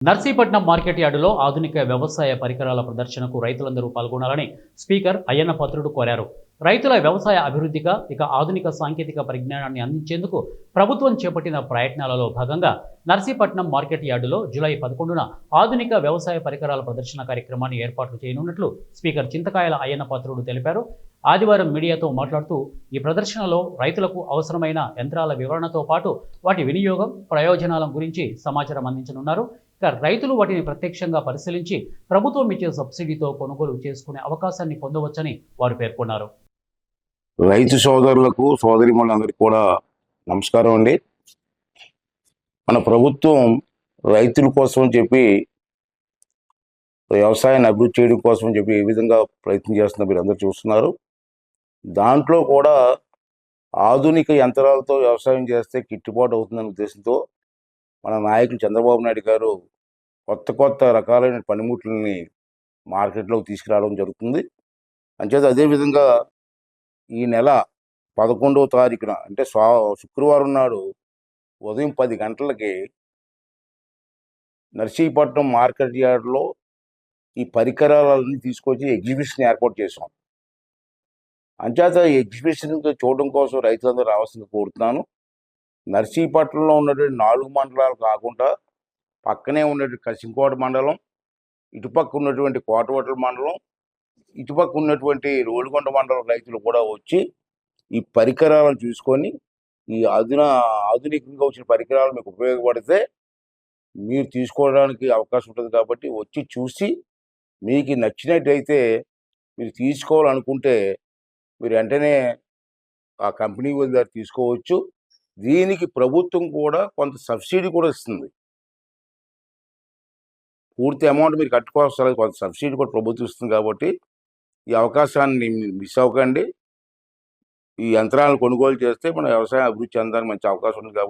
Narsipatnam market యార్డులో ఆధునిక వ్యవసాయ పరికరాల ప్రదర్శనకు రైతులందరూ పాల్గొనాలని స్పీకర్ అయ్యన్న పాత్రుడు కోరారు. రైతుల వ్యవసాయ అభివృద్ధిగా ఆధునిక సాంకేతిక పరిజ్ఞానాన్ని అందించేందుకు ప్రభుత్వం చేపట్టిన ప్రయత్నాలలో భాగంగా నర్సీపట్నం మార్కెట్ యార్డులో జూలై 11న ఆధునిక వ్యవసాయ పరికరాల ప్రదర్శన కార్యక్రమాన్ని ఏర్పాట్లు చేయనున్నట్లు స్పీకర్ చింతకాయల అయ్యన్న పాత్రుడు తెలిపారు. ఆదివారం మీడియాతో మాట్లాడుతూ ఈ ప్రదర్శనలో రైతులకు అవసరమైన యంత్రాల వివరణతో పాటు వాటి వినియోగం, ప్రయోజనాల గురించి సమాచారం అందించనున్నారు. రైతులు వాటిని ప్రత్యక్షంగా పరిశీలించి ప్రభుత్వం ఇచ్చే సబ్సిడీతో కొనుగోలు చేసుకునే అవకాశాన్ని పొందవచ్చని వారు పేర్కొన్నారు. రైతు సోదరులకు సోదరిమణులందరికీ కూడా నమస్కారం అండి. మన ప్రభుత్వం రైతుల కోసం చెప్పి వ్యవసాయాన్ని అభివృద్ధి చేయడం కోసం చెప్పి ఏ విధంగా ప్రయత్నం చేస్తున్నా మీరు అందరూ చూస్తున్నారు. దాంట్లో కూడా ఆధునిక యంత్రాలతో వ్యవసాయం చేస్తే గిట్టుబాటు అవుతుందనే ఉద్దేశంతో మన నాయకులు చంద్రబాబు నాయుడు గారు కొత్త రకాలైన పనిముట్లని మార్కెట్లోకి తీసుకురావడం జరుగుతుంది. అంచేత అదేవిధంగా ఈ నెల 11వ తారీఖున అంటే శుక్రవారం నాడు ఉదయం 10 గంటలకి నర్సీపట్నం మార్కెట్ యార్డ్లో ఈ పరికరాలన్నీ తీసుకొచ్చి ఎగ్జిబిషన్ ఏర్పాటు చేసాం. అంచేత ఈ ఎగ్జిబిషన్ చూడడం కోసం రైతులందరూ రావాల్సింది కోరుతున్నాను. నర్సీపట్నంలో ఉన్నటువంటి 4 మండలాలు కాకుండా పక్కనే ఉన్నటువంటి కసింకోట మండలం, ఇటుపక్క ఉన్నటువంటి కోటవటల మండలం, ఇటుపక్క ఉన్నటువంటి రోలుగొండ మండలం రైతులు కూడా వచ్చి ఈ పరికరాలను చూసుకొని ఈ ఆధునికంగా వచ్చిన పరికరాలు మీకు ఉపయోగపడితే మీరు తీసుకోవడానికి అవకాశం ఉంటుంది. కాబట్టి వచ్చి చూసి మీకు నచ్చినట్టయితే మీరు తీసుకోవాలనుకుంటే మీరు వెంటనే ఆ కంపెనీ దగ్గర తీసుకోవచ్చు. దీనికి ప్రభుత్వం కూడా కొంత సబ్సిడీ కూడా ఇస్తుంది. పూర్తి అమౌంట్ మీరు కట్టుకోవాల్సిన కొంత సబ్సిడీ కూడా ప్రభుత్వం ఇస్తుంది. కాబట్టి ఈ అవకాశాన్ని మిస్ అవ్వకండి. ఈ యంత్రాలను కొనుగోలు చేస్తే మన వ్యవసాయం అభివృద్ధి చెందడానికి మంచి అవకాశం ఉంది. కాబట్టి